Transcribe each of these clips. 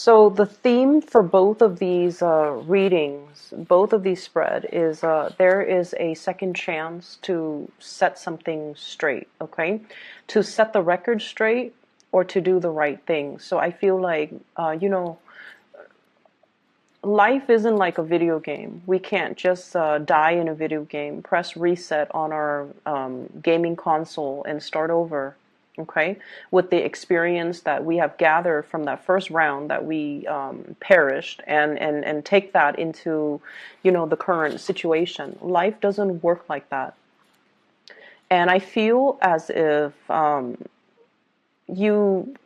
So the theme for both of these readings, both of these spread, is there is a second chance to set something straight, okay? To set the record straight or to do the right thing. So I feel like, life isn't like a video game. We can't just die in a video game, press reset on our gaming console and start over, okay? With the experience that we have gathered from that first round that we perished, and take that into, the current situation. Life doesn't work like that. And I feel as if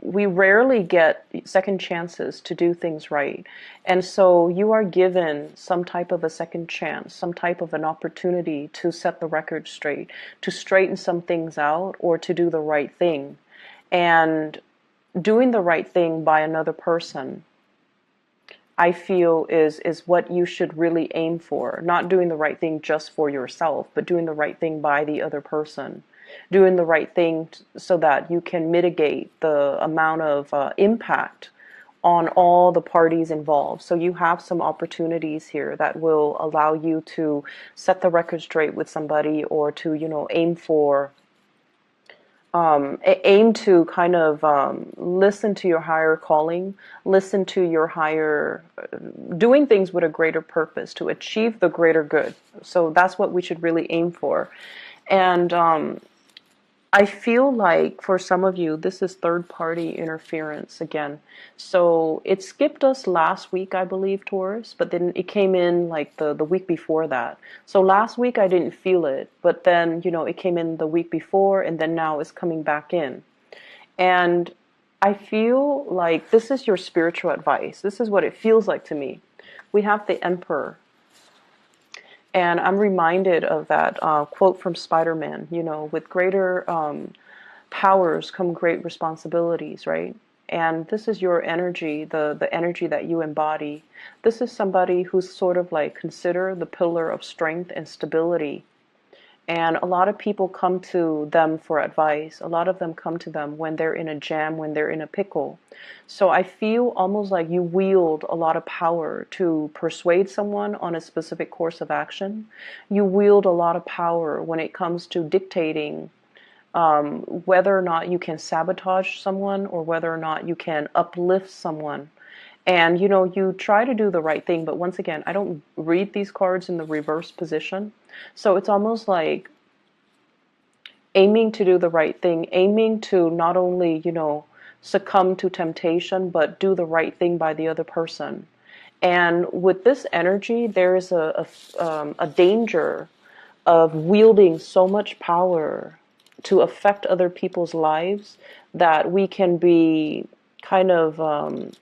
we rarely get second chances to do things right. And so you are given some type of a second chance, some type of an opportunity to set the record straight, to straighten some things out, or to do the right thing. And doing the right thing by another person, I feel is what you should really aim for. Not doing the right thing just for yourself, but doing the right thing by the other person. Doing the right thing so that you can mitigate the amount of impact on all the parties involved. So you have some opportunities here that will allow you to set the record straight with somebody, or to, aim to kind of listen to your higher calling, listen to your higher, doing things with a greater purpose to achieve the greater good. So that's what we should really aim for. And I feel like for some of you, this is third-party interference again. So it skipped us last week, I believe, Taurus, but then it came in like the week before that. So last week I didn't feel it, but then, it came in the week before, and then now it's coming back in. And I feel like this is your spiritual advice. This is what it feels like to me. We have the Emperor. And I'm reminded of that quote from Spider-Man, with greater powers come great responsibilities, right? And this is your energy, the energy that you embody. This is somebody who's sort of like considered the pillar of strength and stability. And a lot of people come to them for advice. A lot of them come to them when they're in a jam, when they're in a pickle. So I feel almost like you wield a lot of power to persuade someone on a specific course of action. You wield a lot of power when it comes to dictating whether or not you can sabotage someone, or whether or not you can uplift someone. And, you try to do the right thing, but once again, I don't read these cards in the reverse position. So it's almost like aiming to do the right thing, aiming to not only, succumb to temptation, but do the right thing by the other person. And with this energy, there is a danger of wielding so much power to affect other people's lives that we can be kind of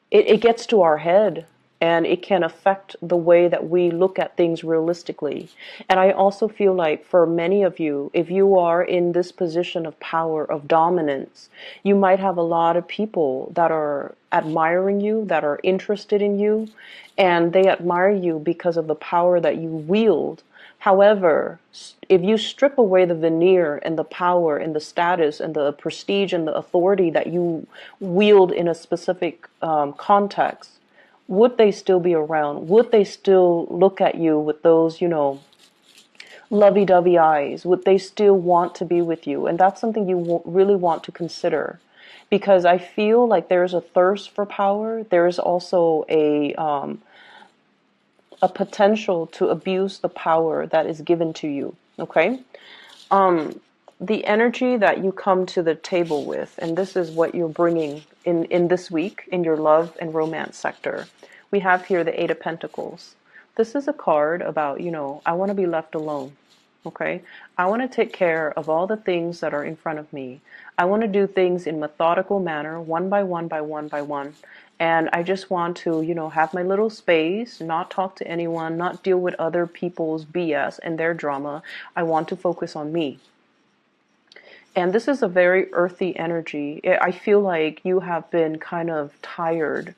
it gets to our head, and it can affect the way that we look at things realistically. And I also feel like for many of you, if you are in this position of power, of dominance, you might have a lot of people that are admiring you, that are interested in you, and they admire you because of the power that you wield. However, if you strip away the veneer and the power and the status and the prestige and the authority that you wield in a specific context, would they still be around? Would they still look at you with those, lovey-dovey eyes? Would they still want to be with you? And that's something you really want to consider, because I feel like there's a thirst for power. There's also a potential to abuse the power that is given to you, okay? The energy that you come to the table with, and this is what you're bringing in this week in your love and romance sector. We have here the Eight of Pentacles. This is a card about, I want to be left alone, okay? I want to take care of all the things that are in front of me. I want to do things in methodical manner, one by one by one by one. And I just want to, have my little space, not talk to anyone, not deal with other people's BS and their drama. I want to focus on me. And this is a very earthy energy. I feel like you have been kind of tired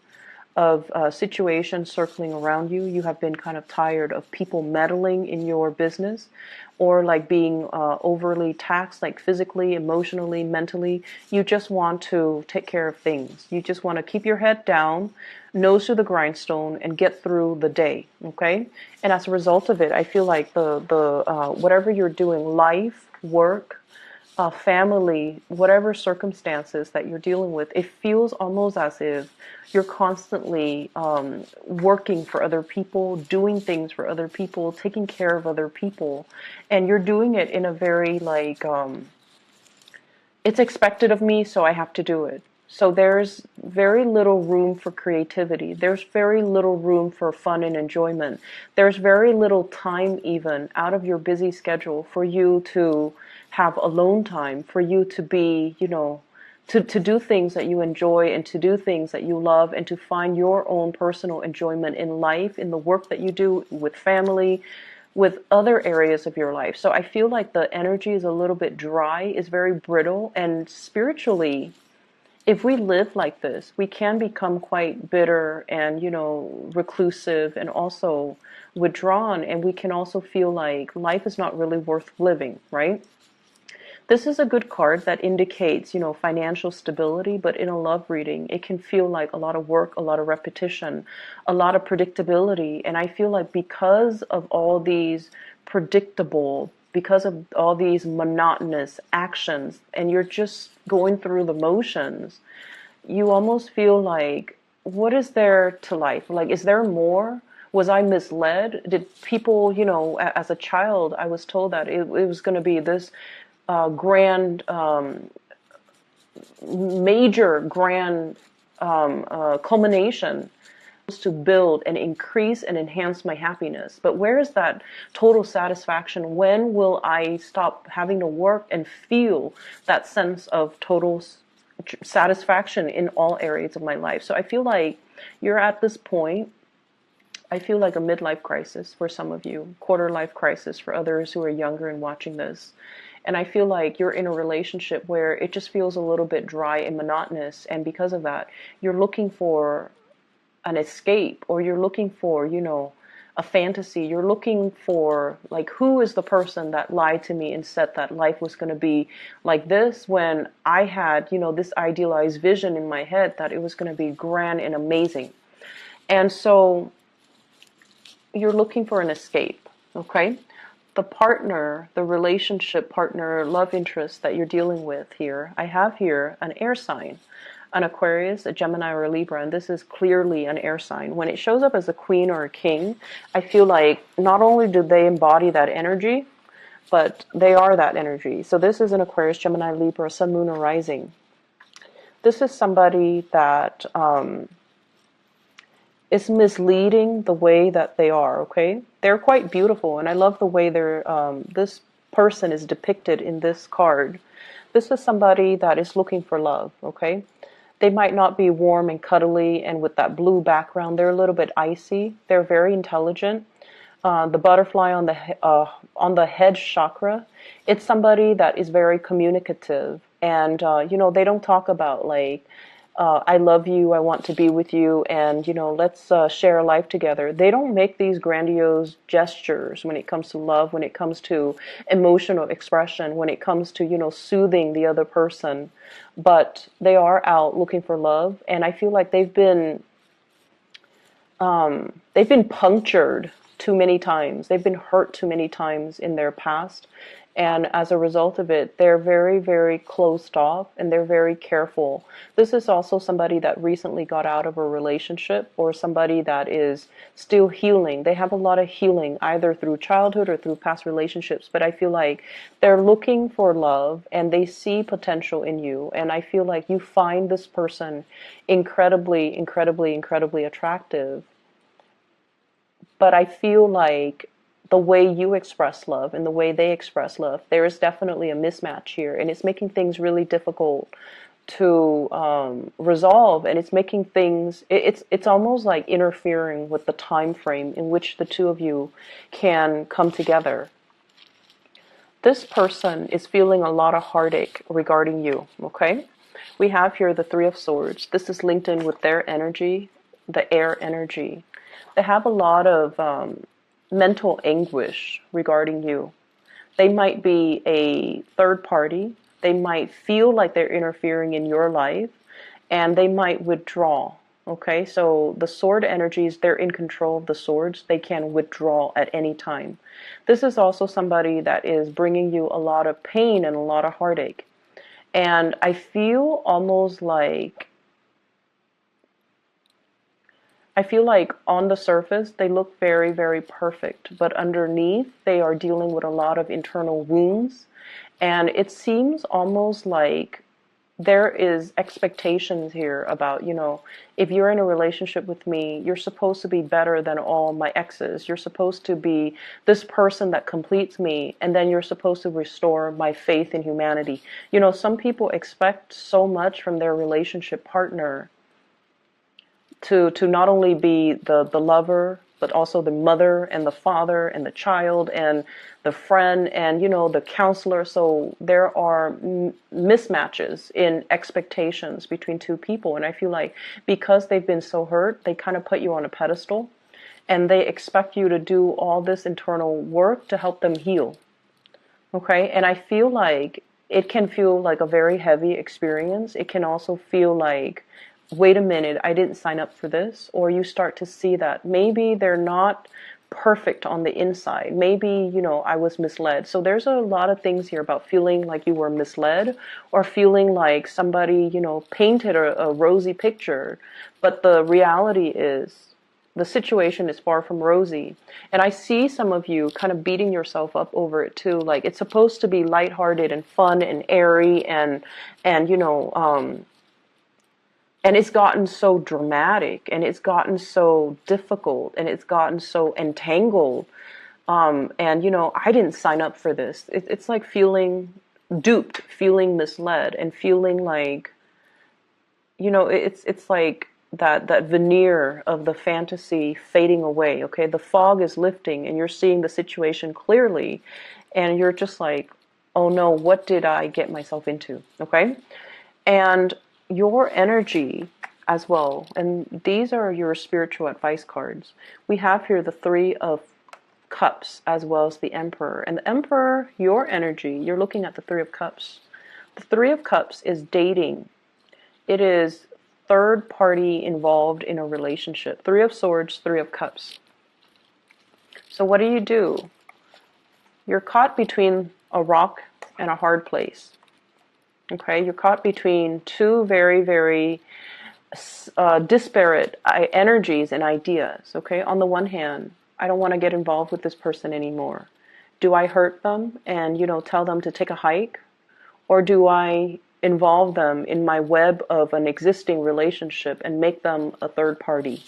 of situations circling around you. You have been kind of tired of people meddling in your business, or like being overly taxed, like physically, emotionally, mentally. You just want to take care of things. You just want to keep your head down, nose to the grindstone, and get through the day. Okay, and as a result of it, I feel like the whatever you're doing, life, work, family, whatever circumstances that you're dealing with, it feels almost as if you're constantly working for other people, doing things for other people, taking care of other people, and you're doing it in a very like, it's expected of me, so I have to do it. So there's very little room for creativity. There's very little room for fun and enjoyment. There's very little time even out of your busy schedule for you to have alone time, for you to be, you know, to do things that you enjoy and to do things that you love and to find your own personal enjoyment in life, in the work that you do with family, with other areas of your life. So I feel like the energy is a little bit dry, is very brittle, and spiritually, if we live like this, we can become quite bitter and, you know, reclusive and also withdrawn, and we can also feel like life is not really worth living, right? This is a good card that indicates, you know, financial stability, but in a love reading, it can feel like a lot of work, a lot of repetition, a lot of predictability. And I feel like because of all these predictable, because of all these monotonous actions, and you're just going through the motions, you almost feel like, what is there to life? Like, is there more? Was I misled? Did people, you know, as a child, I was told that it was going to be this grand, major grand culmination to build and increase and enhance my happiness. But where is that total satisfaction? When will I stop having to work and feel that sense of total satisfaction in all areas of my life? So I feel like you're at this point. I feel like a midlife crisis for some of you, quarter life crisis for others who are younger and watching this. And I feel like you're in a relationship where it just feels a little bit dry and monotonous. And because of that, you're looking for an escape, or you're looking for, you know, a fantasy. You're looking for, like, who is the person that lied to me and said that life was going to be like this when I had, you know, this idealized vision in my head that it was going to be grand and amazing. And so you're looking for an escape, okay? The partner, the relationship partner, love interest that you're dealing with here, I have here an air sign, an Aquarius, a Gemini, or a Libra, and this is clearly an air sign. When it shows up as a queen or a king, I feel like not only do they embody that energy, but they are that energy. So this is an Aquarius, Gemini, Libra, Sun, Moon, or Rising. This is somebody that is misleading the way that they are, okay? They're quite beautiful, and I love the way they're, this person is depicted in this card. This is somebody that is looking for love, okay? They might not be warm and cuddly and with that blue background. They're a little bit icy. They're very intelligent. The butterfly on the head chakra, it's somebody that is very communicative. And, you know, they don't talk about like, I love you, I want to be with you, and, you know, let's share life together. They don't make these grandiose gestures when it comes to love, when it comes to emotional expression, when it comes to, you know, soothing the other person. But they are out looking for love, and I feel like they've been punctured too many times. They've been hurt too many times in their past. And as a result of it, they're very, very closed off, and they're very careful. This is also somebody that recently got out of a relationship, or somebody that is still healing. They have a lot of healing, either through childhood or through past relationships. But I feel like they're looking for love, and they see potential in you. And I feel like you find this person incredibly, incredibly, incredibly attractive. But I feel like the way you express love and the way they express love, there is definitely a mismatch here, and it's making things really difficult to resolve, and it's making things, it's almost like interfering with the time frame in which the two of you can come together. This person is feeling a lot of heartache regarding you, okay? We have here the Three of Swords. This is linked in with their energy. the air energy. They have a lot of mental anguish regarding you. They might be a third party. They might feel like they're interfering in your life, and they might withdraw. Okay, so the sword energies, they're in control of the swords. They can withdraw at any time. This is also somebody that is bringing you a lot of pain and a lot of heartache. And I feel almost like, on the surface, they look very, very perfect. But underneath, they are dealing with a lot of internal wounds. And it seems almost like there is expectations here about, if you're in a relationship with me, you're supposed to be better than all my exes. You're supposed to be this person that completes me, and then you're supposed to restore my faith in humanity. Some people expect so much from their relationship partner to not only be the lover, but also the mother and the father and the child and the friend and, the counselor. So there are mismatches in expectations between two people. And I feel like because they've been so hurt, they kind of put you on a pedestal and they expect you to do all this internal work to help them heal. Okay. And I feel like it can feel like a very heavy experience. It can also feel like, wait a minute, I didn't sign up for this. Or you start to see that maybe they're not perfect on the inside. Maybe, I was misled. So there's a lot of things here about feeling like you were misled or feeling like somebody, painted a rosy picture. But the reality is the situation is far from rosy. And I see some of you kind of beating yourself up over it too. Like it's supposed to be lighthearted and fun and airy and and it's gotten so dramatic, and it's gotten so difficult, and it's gotten so entangled. And, I didn't sign up for this. It's like feeling duped, feeling misled, and feeling like, it's like that veneer of the fantasy fading away, okay? The fog is lifting, and you're seeing the situation clearly, and you're just like, oh no, what did I get myself into, okay? And your energy as well, and these are your spiritual advice cards. We have here the Three of Cups as well as the Emperor. And the Emperor, your energy, you're looking at the Three of Cups. The Three of Cups is dating. It is third party involved in a relationship. Three of Swords, Three of Cups. So what do? You're caught between a rock and a hard place. Okay, you're caught between two very, very disparate energies and ideas. Okay, on the one hand, I don't want to get involved with this person anymore. Do I hurt them and, tell them to take a hike? Or do I involve them in my web of an existing relationship and make them a third party?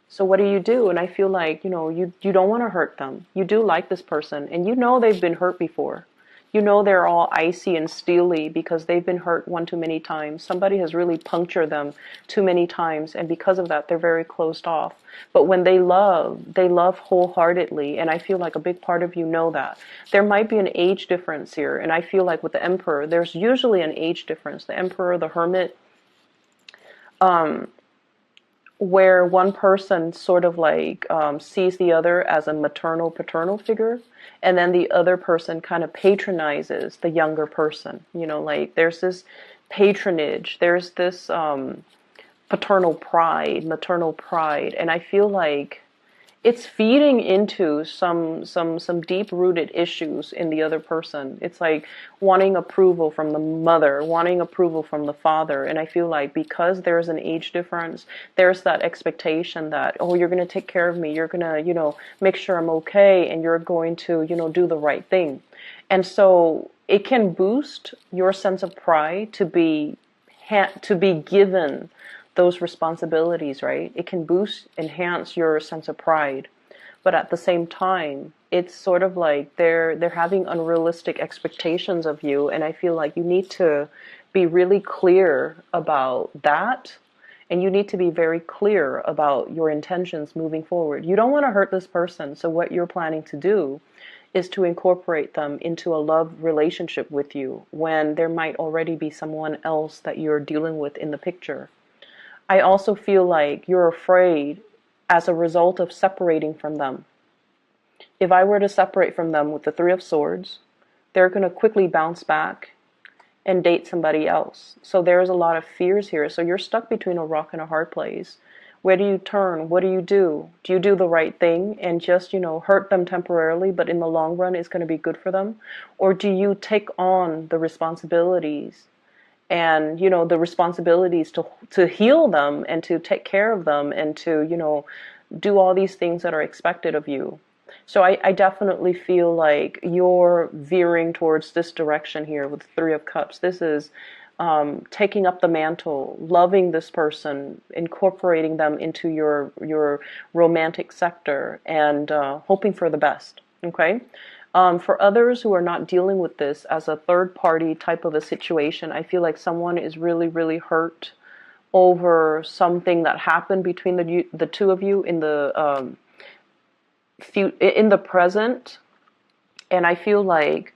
So what do? And I feel like, you don't want to hurt them. You do like this person, and they've been hurt before. They're all icy and steely because they've been hurt one too many times. Somebody has really punctured them too many times, and because of that, they're very closed off. But when they love wholeheartedly, and I feel like a big part of you know that. There might be an age difference here, and I feel like with the Emperor, there's usually an age difference. The Emperor, the Hermit, where one person sort of like sees the other as a maternal, paternal figure, and then the other person kind of patronizes the younger person. Like there's this patronage, there's this paternal pride, maternal pride, and I feel like it's feeding into some deep-rooted issues in the other person. It's like wanting approval from the mother, wanting approval from the father. And I feel like because there's an age difference, there's that expectation that, oh, you're going to take care of me. You're going to, make sure I'm okay. And you're going to, do the right thing. And so it can boost your sense of pride to be given those responsibilities, right? It can enhance your sense of pride. But at the same time, it's sort of like they're having unrealistic expectations of you, and I feel like you need to be really clear about that, and you need to be very clear about your intentions moving forward. You don't want to hurt this person, so what you're planning to do is to incorporate them into a love relationship with you when there might already be someone else that you're dealing with in the picture. I also feel like you're afraid as a result of separating from them. If I were to separate from them with the Three of Swords, they're going to quickly bounce back and date somebody else. So there's a lot of fears here. So you're stuck between a rock and a hard place. Where do you turn? What do you do? Do you do the right thing and just, hurt them temporarily, but in the long run it's going to be good for them? Or do you take on the responsibilities and, the responsibilities to heal them and to take care of them and to, do all these things that are expected of you? So I definitely feel like you're veering towards this direction here with Three of Cups. This is taking up the mantle, loving this person, incorporating them into your romantic sector, and hoping for the best. Okay. For others who are not dealing with this as a third party type of a situation, I feel like someone is really, really hurt over something that happened between the two of you in the present, and I feel like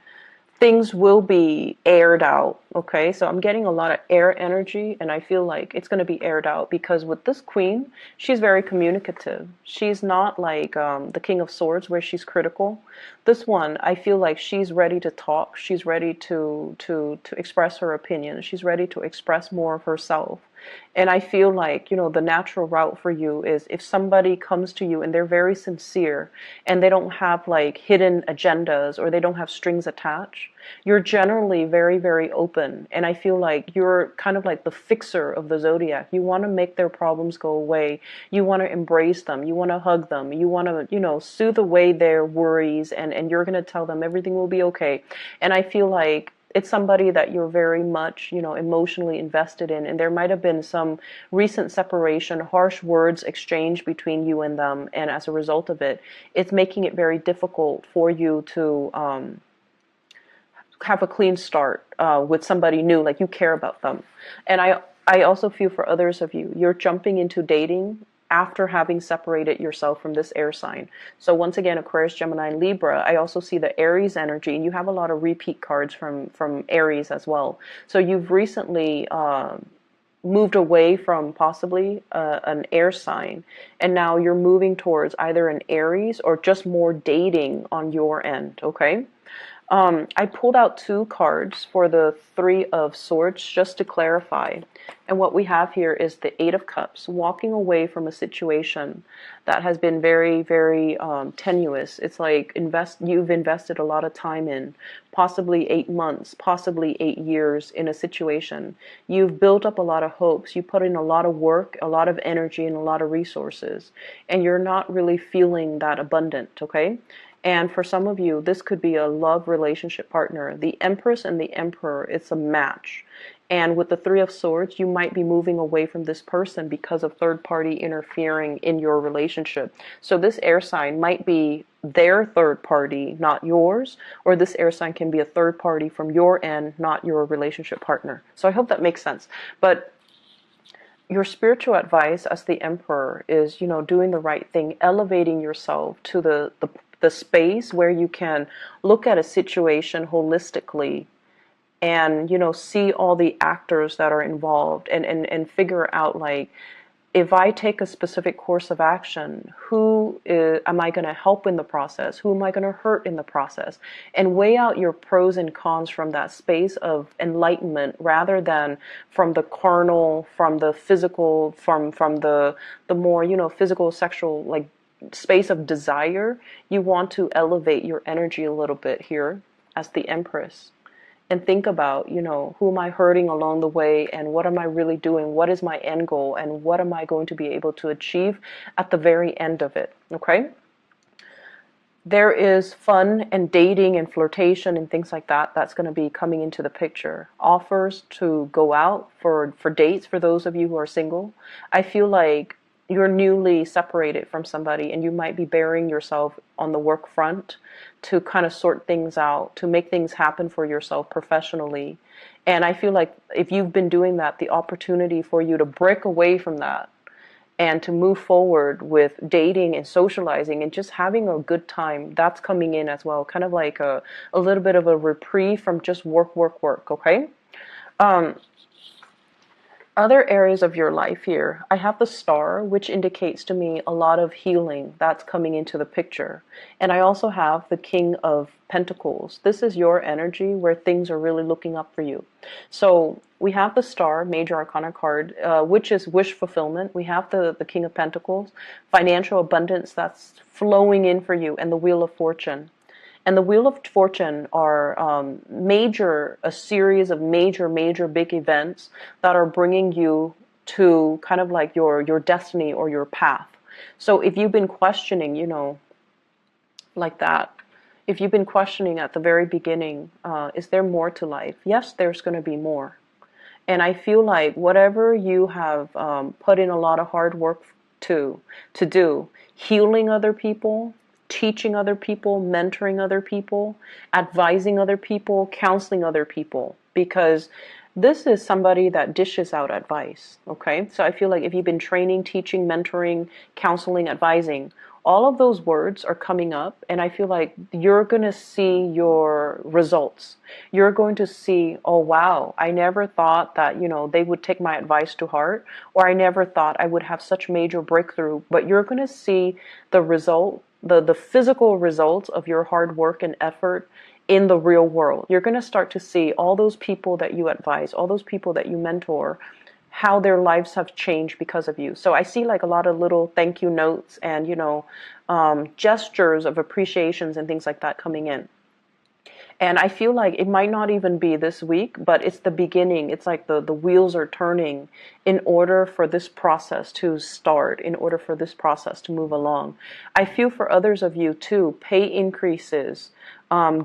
things will be aired out. Okay, so I'm getting a lot of air energy, and I feel like it's going to be aired out because with this queen, she's very communicative. She's not like the King of Swords where she's critical. This one, I feel like she's ready to talk. She's ready to express her opinion. She's ready to express more of herself. And I feel like, the natural route for you is if somebody comes to you and they're very sincere and they don't have like hidden agendas or they don't have strings attached, you're generally very, very open. And I feel like you're kind of like the fixer of the zodiac. You want to make their problems go away. You want to embrace them. You want to hug them. You want to, soothe away their worries, and you're going to tell them everything will be okay. And I feel like it's somebody that you're very much, emotionally invested in. And there might have been some recent separation, harsh words exchanged between you and them. And as a result of it, it's making it very difficult for you to have a clean start with somebody new, like you care about them. And I also feel for others of you, you're jumping into dating after having separated yourself from this air sign. So once again, Aquarius, Gemini, and Libra, I also see the Aries energy, and you have a lot of repeat cards from Aries as well. So you've recently moved away from possibly an air sign, and now you're moving towards either an Aries or just more dating on your end, okay? I pulled out two cards for the Three of Swords just to clarify. And what we have here is the Eight of Cups, walking away from a situation that has been very, very tenuous. It's like you've invested a lot of time in, possibly 8 months, possibly 8 years in a situation. You've built up a lot of hopes. You put in a lot of work, a lot of energy, and a lot of resources. And you're not really feeling that abundant, okay? And for some of you, this could be a love relationship partner. The Empress and the Emperor, it's a match. And with the Three of Swords, you might be moving away from this person because of third party interfering in your relationship. So this air sign might be their third party, not yours, or this air sign can be a third party from your end, not your relationship partner. So I hope that makes sense. But your spiritual advice as the Emperor is, doing the right thing, elevating yourself to the space where you can look at a situation holistically and, see all the actors that are involved and figure out, like, if I take a specific course of action, am I going to help in the process? Who am I going to hurt in the process? And weigh out your pros and cons from that space of enlightenment rather than from the carnal, from the physical, from the more, physical, sexual, like, space of desire. You want to elevate your energy a little bit here as the Empress and think about, who am I hurting along the way and what am I really doing? What is my end goal and what am I going to be able to achieve at the very end of it? Okay? There is fun and dating and flirtation and things like that that's going to be coming into the picture. Offers to go out for dates for those of you who are single. I feel like you're newly separated from somebody and you might be burying yourself on the work front to kind of sort things out, to make things happen for yourself professionally. And I feel like if you've been doing that, the opportunity for you to break away from that and to move forward with dating and socializing and just having a good time, that's coming in as well. Kind of like a little bit of a reprieve from just work, okay? Other areas of your life here, I have the star, which indicates to me a lot of healing that's coming into the picture. And I also have the King of Pentacles. This is your energy where things are really looking up for you. So we have the star, major arcana card, which is wish fulfillment. We have the King of Pentacles, financial abundance that's flowing in for you, and the Wheel of Fortune. And the Wheel of Fortune are a series of major big events that are bringing you to kind of like your destiny or your path. So if you've been questioning, like that, if you've been questioning at the very beginning, is there more to life? Yes, there's going to be more. And I feel like whatever you have put in a lot of hard work to do, healing other people, teaching other people, mentoring other people, advising other people, counseling other people, because this is somebody that dishes out advice, okay? So I feel like if you've been training, teaching, mentoring, counseling, advising, all of those words are coming up, and I feel like you're going to see your results. You're going to see, oh wow, I never thought that, they would take my advice to heart, or I never thought I would have such major breakthrough. But you're going to see the result, the physical results of your hard work and effort in the real world. You're going to start to see all those people that you advise, all those people that you mentor, how their lives have changed because of you. So I see like a lot of little thank you notes and, gestures of appreciations and things like that coming in. And I feel like it might not even be this week, but it's the beginning. It's like the wheels are turning in order for this process to start, in order for this process to move along. I feel for others of you too, pay increases,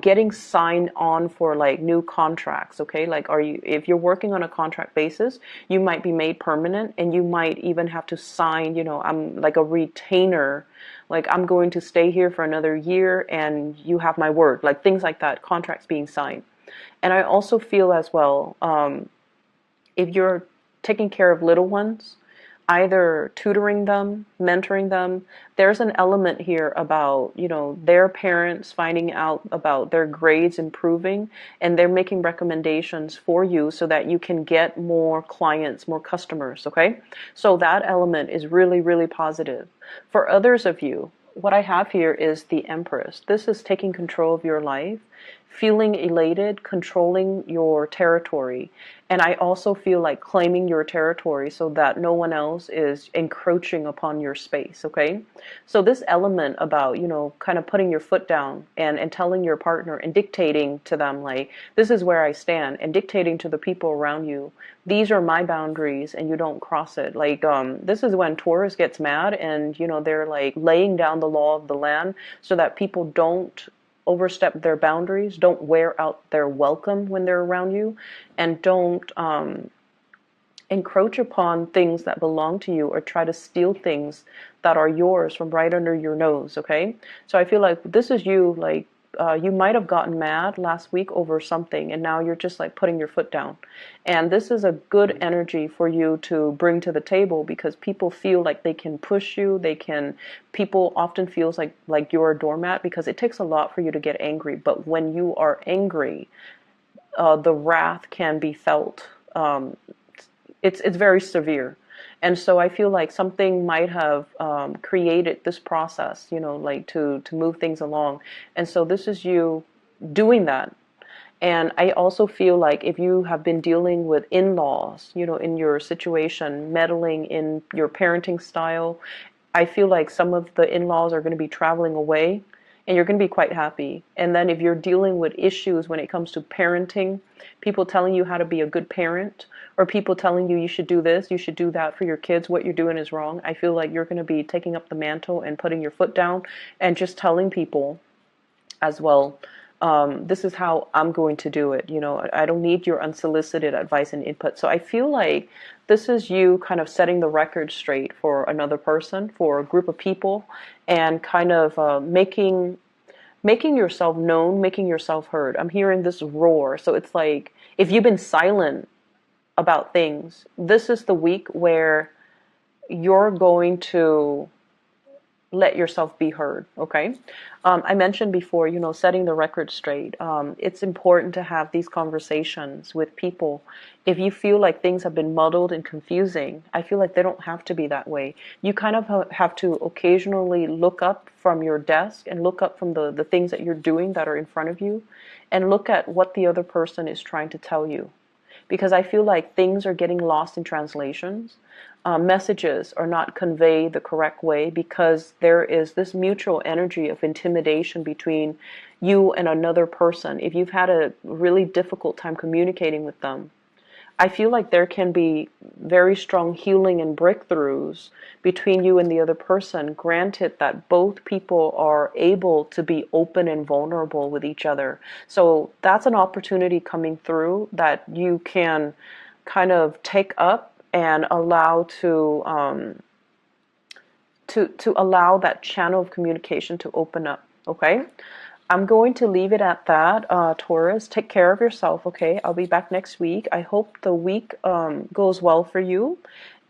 getting signed on for like new contracts, okay? Like if you're working on a contract basis, you might be made permanent, and you might even have to sign, I'm like a retainer, like I'm going to stay here for another year and you have my word, like things like that, contracts being signed. And I also feel as well, if you're taking care of little ones, either tutoring them, mentoring them, there's an element here about, their parents finding out about their grades improving, and they're making recommendations for you so that you can get more clients, more customers, okay? So that element is really, really positive. For others of you, what I have here is the Empress. This is taking control of your life, feeling elated, controlling your territory. And I also feel like claiming your territory so that no one else is encroaching upon your space, okay? So this element about, kind of putting your foot down and telling your partner and dictating to them, like, this is where I stand, and dictating to the people around you, these are my boundaries and you don't cross it. Like, this is when Taurus gets mad and, they're like laying down the law of the land so that people don't overstep their boundaries, don't wear out their welcome when they're around you, and don't encroach upon things that belong to you or try to steal things that are yours from right under your nose, okay? So I feel like this is you, like, you might have gotten mad last week over something, and now you're just like putting your foot down. And this is a good energy for you to bring to the table, because people feel like they can push you. People often feels like you're a doormat, because it takes a lot for you to get angry. But when you are angry, the wrath can be felt. It's very severe. And so I feel like something might have created this process, like to move things along. And so this is you doing that. And I also feel like if you have been dealing with in-laws, in your situation, meddling in your parenting style, I feel like some of the in-laws are going to be traveling away, and you're going to be quite happy. And then if you're dealing with issues when it comes to parenting, people telling you how to be a good parent, or people telling you should do this, you should do that for your kids, what you're doing is wrong, I feel like you're going to be taking up the mantle and putting your foot down and just telling people as well, this is how I'm going to do it. I don't need your unsolicited advice and input. So I feel like this is you kind of setting the record straight for another person, for a group of people, and kind of making yourself known, making yourself heard. I'm hearing this roar. So it's like, if you've been silent about things, this is the week where you're going to let yourself be heard. Okay. I mentioned before, setting the record straight. It's important to have these conversations with people. If you feel like things have been muddled and confusing, I feel like they don't have to be that way. You kind of have to occasionally look up from your desk and look up from the things that you're doing that are in front of you, and look at what the other person is trying to tell you. Because I feel like things are getting lost in translations. Messages are not conveyed the correct way because there is this mutual energy of intimidation between you and another person. If you've had a really difficult time communicating with them, I feel like there can be very strong healing and breakthroughs between you and the other person, granted that both people are able to be open and vulnerable with each other. So that's an opportunity coming through that you can kind of take up and allow to allow that channel of communication to open up. Okay. I'm going to leave it at that, Taurus. Take care of yourself, okay? I'll be back next week. I hope the week goes well for you,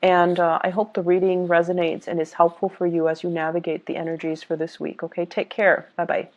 and I hope the reading resonates and is helpful for you as you navigate the energies for this week, okay? Take care. Bye-bye.